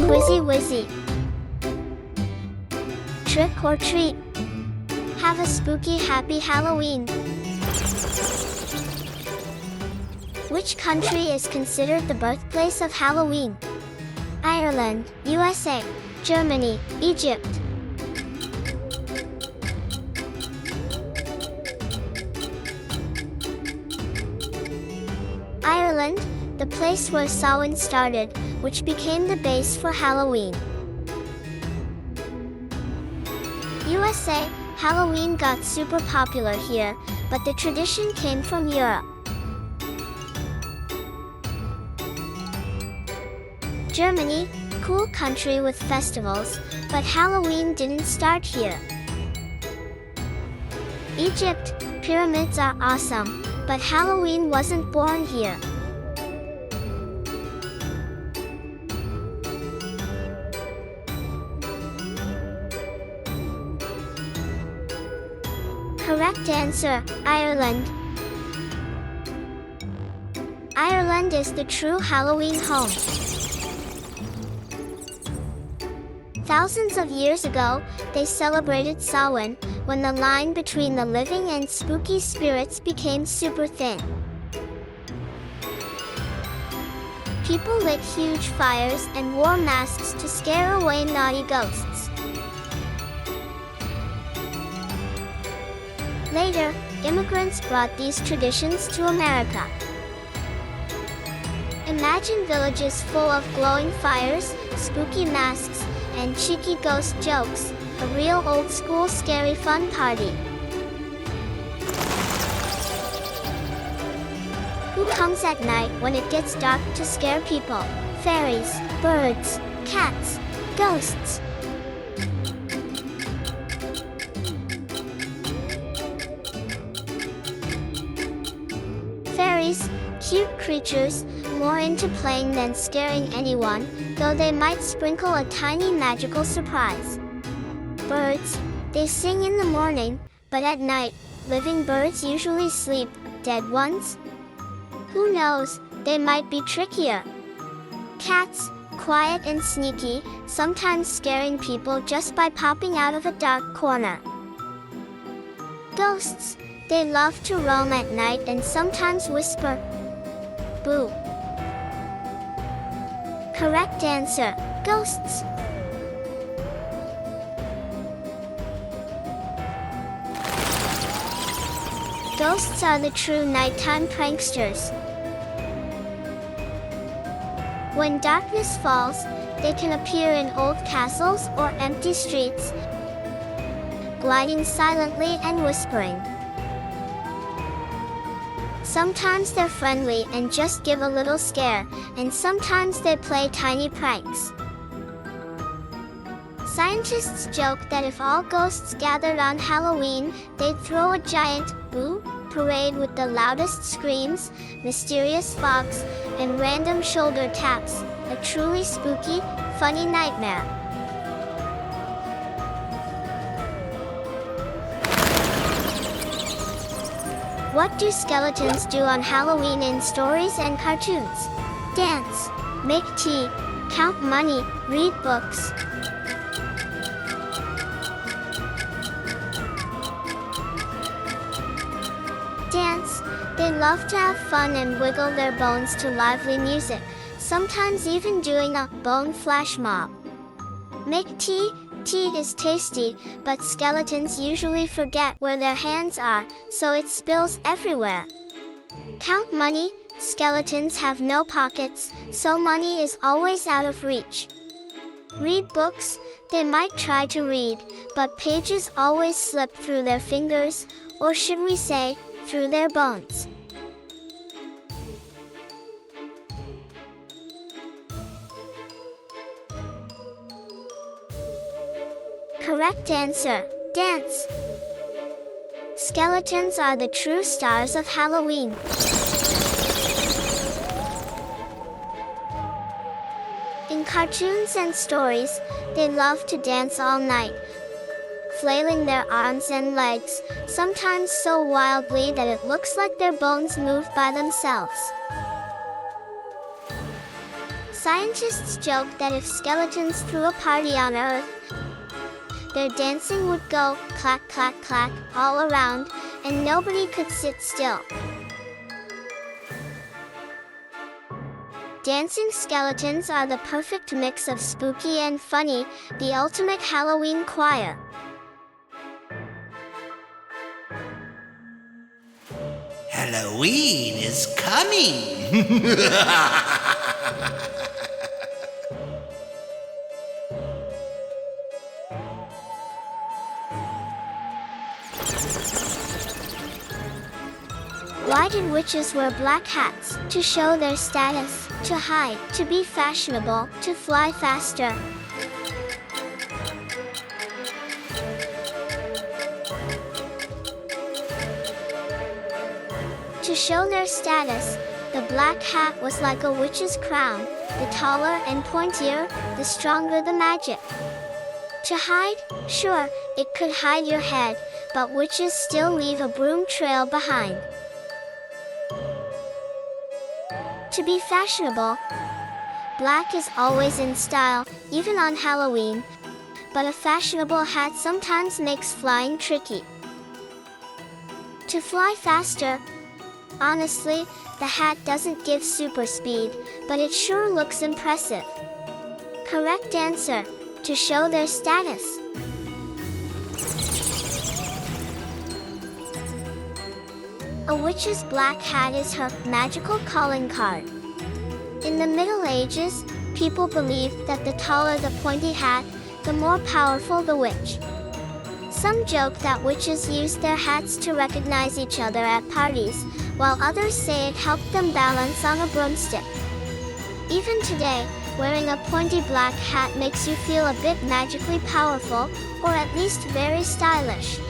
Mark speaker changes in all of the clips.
Speaker 1: Quizzy Wizzy. Trick or treat. Have a spooky happy Halloween. Which country is considered the birthplace of Halloween? Ireland, USA, Germany, Egypt. Ireland, the place where Samhain started, which became the base for Halloween. USA, Halloween got super popular here, but the tradition came from Europe. Germany, cool country with festivals, but Halloween didn't start here. Egypt, pyramids are awesome, but Halloween wasn't born here. Correct answer, Ireland. Ireland is the true Halloween home. Thousands of years ago, they celebrated Samhain, when the line between the living and spooky spirits became super thin. People lit huge fires and wore masks to scare away naughty ghosts. Later, immigrants brought these traditions to America. Imagine villages full of glowing fires, spooky masks, and cheeky ghost jokes, a real old-school scary fun party. Who comes at night when it gets dark to scare people? Fairies, birds, cats, ghosts. Fairies, cute creatures, more into playing than scaring anyone, though they might sprinkle a tiny magical surprise. Birds, they sing in the morning, but at night, living birds usually sleep, dead ones? Who knows, they might be trickier. Cats, quiet and sneaky, sometimes scaring people just by popping out of a dark corner. Ghosts, they love to roam at night and sometimes whisper, "Boo." Correct answer, ghosts. Ghosts are the true nighttime pranksters. When darkness falls, they can appear in old castles or empty streets, gliding silently and whispering. Sometimes they're friendly and just give a little scare, and sometimes they play tiny pranks. Scientists joke that if all ghosts gathered on Halloween, they'd throw a giant boo parade with the loudest screams, mysterious fogs, and random shoulder taps, a truly spooky, funny nightmare. What do skeletons do on Halloween in stories and cartoons? Dance, make tea, count money, read books. Dance, they love to have fun and wiggle their bones to lively music, sometimes even doing a bone flash mob. Make tea, tea is tasty, but skeletons usually forget where their hands are, so it spills everywhere. Count money, skeletons have no pockets, so money is always out of reach. Read books, they might try to read, but pages always slip through their fingers, or should we say, through their bones. Correct answer, dance. Skeletons are the true stars of Halloween. In cartoons and stories, they love to dance all night, flailing their arms and legs, sometimes so wildly that it looks like their bones move by themselves. Scientists joke that if skeletons threw a party on Earth, their dancing would go clack, clack, clack all around, and nobody could sit still. Dancing skeletons are the perfect mix of spooky and funny, the ultimate Halloween choir.
Speaker 2: Halloween is coming!
Speaker 1: Why did witches wear black hats? To show their status, to hide, to be fashionable, to fly faster. To show their status, the black hat was like a witch's crown. The taller and pointier, the stronger the magic. To hide? Sure, it could hide your head, but witches still leave a broom trail behind. To be fashionable. Black is always in style, even on Halloween, but a fashionable hat sometimes makes flying tricky. To fly faster. Honestly, the hat doesn't give super speed, but it sure looks impressive. Correct answer. To show their status. A witch's black hat is her magical calling card. In the Middle Ages, people believed that the taller the pointy hat, the more powerful the witch. Some joke that witches used their hats to recognize each other at parties, while others say it helped them balance on a broomstick. Even today, wearing a pointy black hat makes you feel a bit magically powerful, or at least very stylish.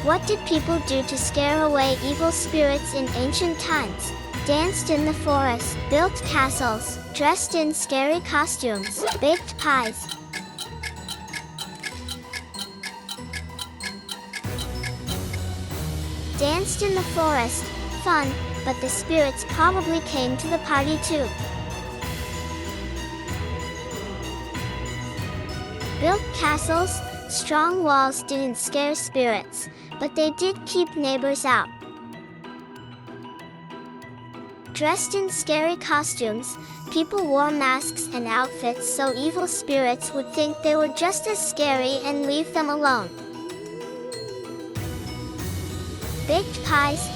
Speaker 1: What did people do to scare away evil spirits in ancient times? Danced in the forest, built castles, dressed in scary costumes, baked pies. Danced in the forest, fun, but the spirits probably came to the party too. Built castles, strong walls didn't scare spirits, but they did keep neighbors out. Dressed in scary costumes, people wore masks and outfits so evil spirits would think they were just as scary and leave them alone. Baked pies.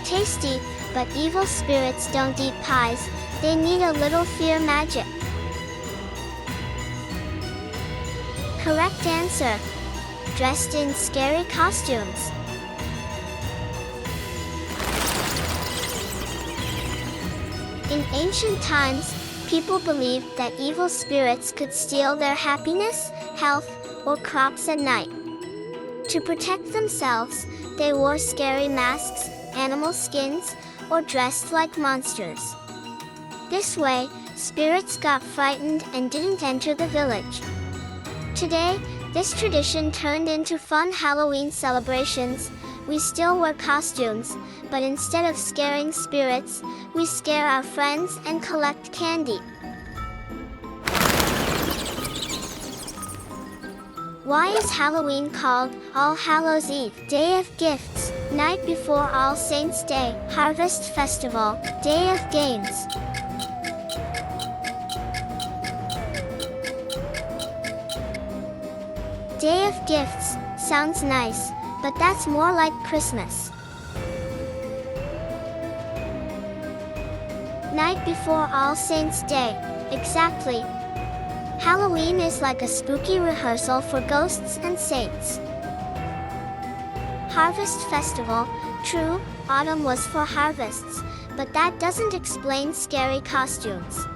Speaker 1: Tasty, but evil spirits don't eat pies, they need a little fear magic. Correct answer. Dressed in scary costumes. In ancient times, people believed that evil spirits could steal their happiness, health, or crops at night. To protect themselves, they wore scary masks, animal skins, or dressed like monsters. This way, spirits got frightened and didn't enter the village. Today, this tradition turned into fun Halloween celebrations. We still wear costumes, but instead of scaring spirits, we scare our friends and collect candy. Why is Halloween called All Hallows Eve, Day of Gifts, Night Before All Saints' Day, Harvest Festival, Day of Games? Day of Gifts sounds nice, but that's more like Christmas. Night before All Saints' Day, exactly. Halloween is like a spooky rehearsal for ghosts and saints. Harvest Festival, true, autumn was for harvests, but that doesn't explain scary costumes.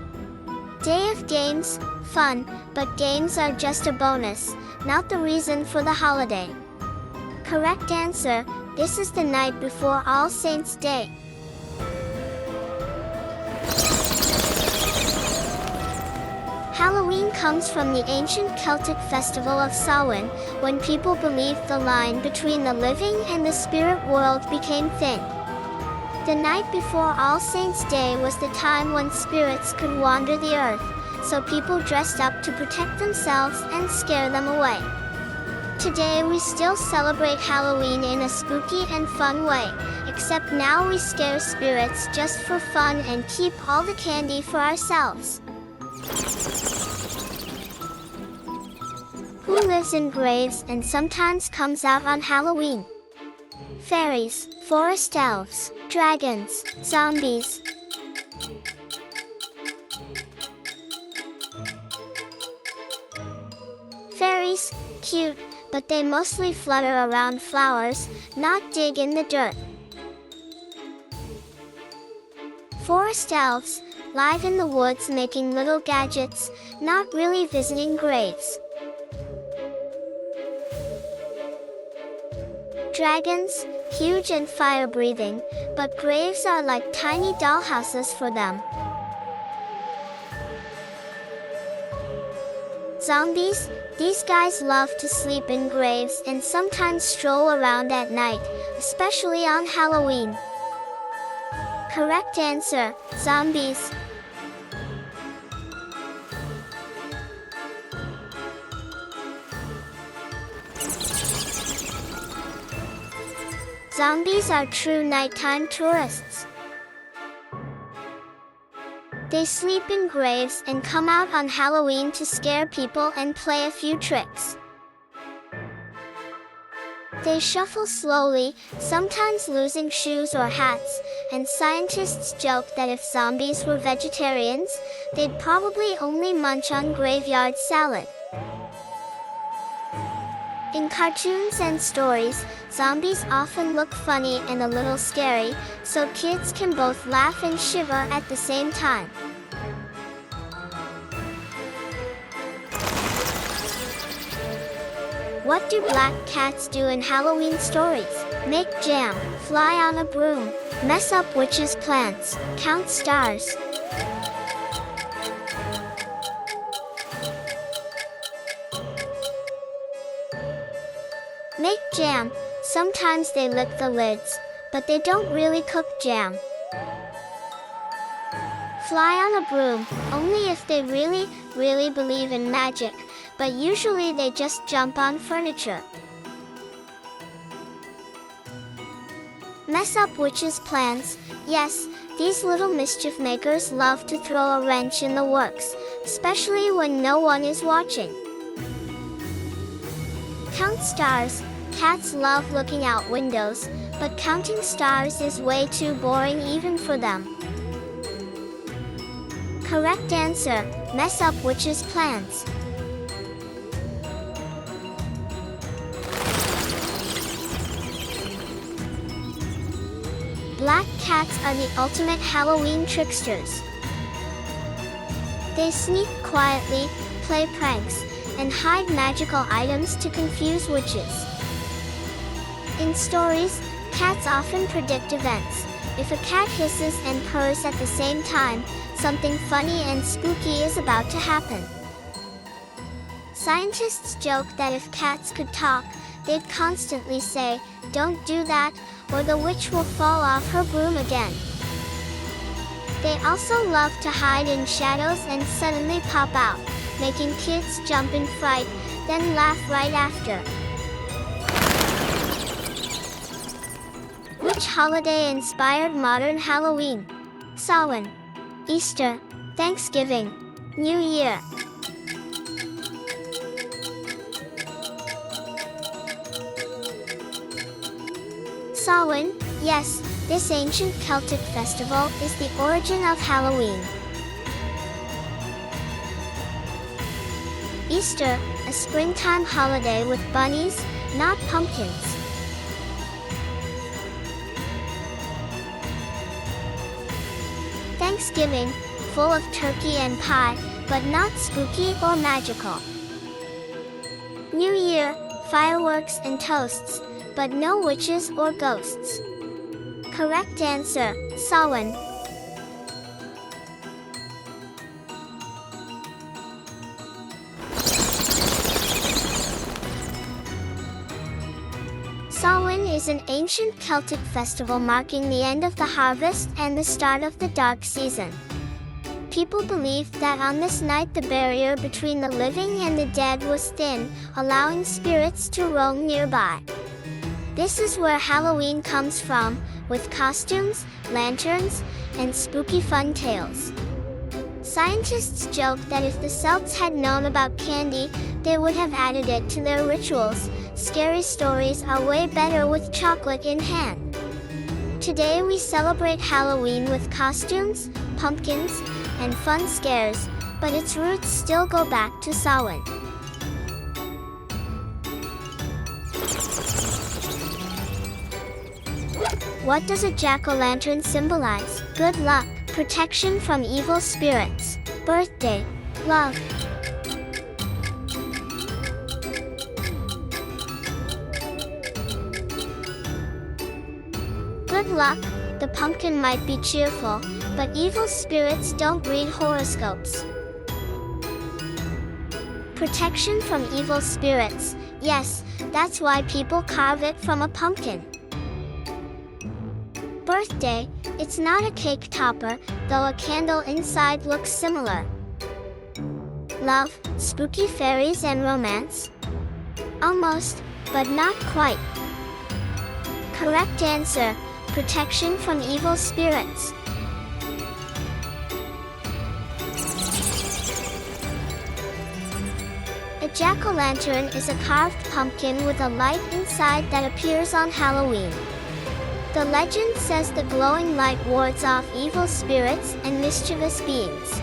Speaker 1: Day of Games, fun, but games are just a bonus, not the reason for the holiday. Correct answer, this is the night before All Saints' Day. Halloween comes from the ancient Celtic festival of Samhain, when people believed the line between the living and the spirit world became thin. The night before All Saints' Day was the time when spirits could wander the earth, so people dressed up to protect themselves and scare them away. Today we still celebrate Halloween in a spooky and fun way, except now we scare spirits just for fun and keep all the candy for ourselves. Who lives in graves and sometimes comes out on Halloween? Fairies, forest elves, dragons, zombies. Fairies, cute, but they mostly flutter around flowers, not dig in the dirt. Forest elves, live in the woods making little gadgets, not really visiting graves. Dragons, huge and fire-breathing, but graves are like tiny dollhouses for them. Zombies, these guys love to sleep in graves and sometimes stroll around at night, especially on Halloween. Correct answer, zombies. Zombies are true nighttime tourists. They sleep in graves and come out on Halloween to scare people and play a few tricks. They shuffle slowly, sometimes losing shoes or hats, and scientists joke that if zombies were vegetarians, they'd probably only munch on graveyard salad. In cartoons and stories, zombies often look funny and a little scary, so kids can both laugh and shiver at the same time. What do black cats do in Halloween stories? Make jam, fly on a broom, mess up witches' plants, count stars. Make jam. Sometimes they lick the lids, but they don't really cook jam. Fly on a broom, only if they really believe in magic, but usually they just jump on furniture. Mess up witches' plans. Yes, these little mischief makers love to throw a wrench in the works, especially when no one is watching. Count stars. Cats love looking out windows, but counting stars is way too boring even for them. Correct answer, mess up witches' plans. Black cats are the ultimate Halloween tricksters. They sneak quietly, play pranks, and hide magical items to confuse witches. In stories, cats often predict events. If a cat hisses and purrs at the same time, something funny and spooky is about to happen. Scientists joke that if cats could talk, they'd constantly say, "Don't do that," or the witch will fall off her broom again. They also love to hide in shadows and suddenly pop out, making kids jump in fright, then laugh right after. Which holiday inspired modern Halloween? Samhain, Easter, Thanksgiving, New Year. Samhain, yes, this ancient Celtic festival is the origin of Halloween. Easter, a springtime holiday with bunnies, not pumpkins. Thanksgiving, full of turkey and pie, but not spooky or magical. New Year, fireworks and toasts, but no witches or ghosts. Correct answer, Samhain. Samhain is an ancient Celtic festival marking the end of the harvest and the start of the dark season. People believed that on this night the barrier between the living and the dead was thin, allowing spirits to roam nearby. This is where Halloween comes from, with costumes, lanterns, and spooky fun tales. Scientists joke that if the Celts had known about candy, they would have added it to their rituals. Scary stories are way better with chocolate in hand. Today we celebrate Halloween with costumes, pumpkins, and fun scares, but its roots still go back to Samhain. What does a jack-o'-lantern symbolize? Good luck, protection from evil spirits, birthday, love. Good luck, the pumpkin might be cheerful, but evil spirits don't read horoscopes. Protection from evil spirits, yes, that's why people carve it from a pumpkin. Birthday, it's not a cake topper, though a candle inside looks similar. Love, spooky fairies and romance? Almost, but not quite. Correct answer, protection from evil spirits. A jack-o'-lantern is a carved pumpkin with a light inside that appears on Halloween. The legend says the glowing light wards off evil spirits and mischievous beings.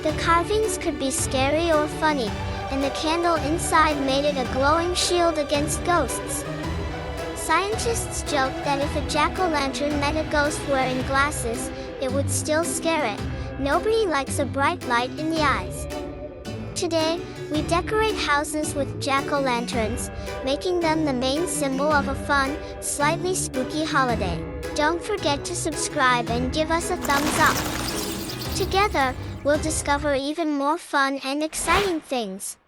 Speaker 1: The carvings could be scary or funny, and the candle inside made it a glowing shield against ghosts. Scientists joke that if a jack-o'-lantern met a ghost wearing glasses, it would still scare it. Nobody likes a bright light in the eyes. Today, we decorate houses with jack-o'-lanterns, making them the main symbol of a fun, slightly spooky holiday. Don't forget to subscribe and give us a thumbs up. Together, we'll discover even more fun and exciting things.